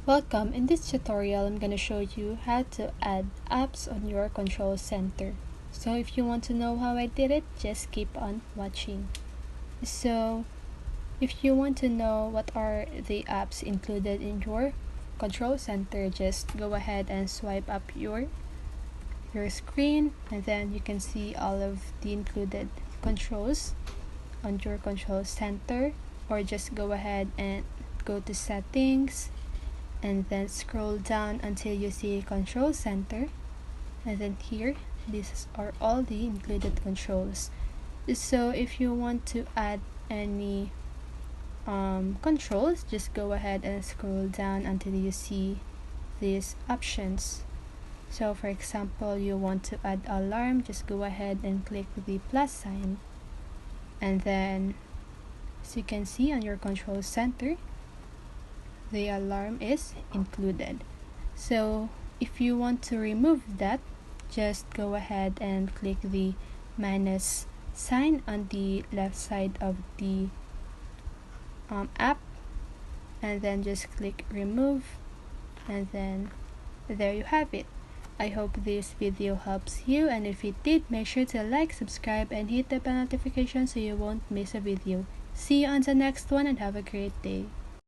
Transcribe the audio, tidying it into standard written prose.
Welcome. In this tutorial, I'm going to show you how to add apps on your control center. So if you want to know how I did it, just keep on watching. So if you want to know what are the apps included in your control center, just go ahead and swipe up your screen, and then you can see all of the included controls on your control center, or just go ahead and go to settings and then scroll down until you see control center, and then here these are all the included controls. So if you want to add any controls, just go ahead and scroll down until you see these options. So for example, you want to add alarm, just go ahead and click the plus sign, and then as you can see on your control center, the alarm is included. So if you want to remove that, just go ahead and click the minus sign on the left side of the app, and then just click remove, and then there you have it. I hope this video helps you, and if it did, make sure to like, subscribe, and hit the bell notification so you won't miss a video. See you on the next one, and have a great day.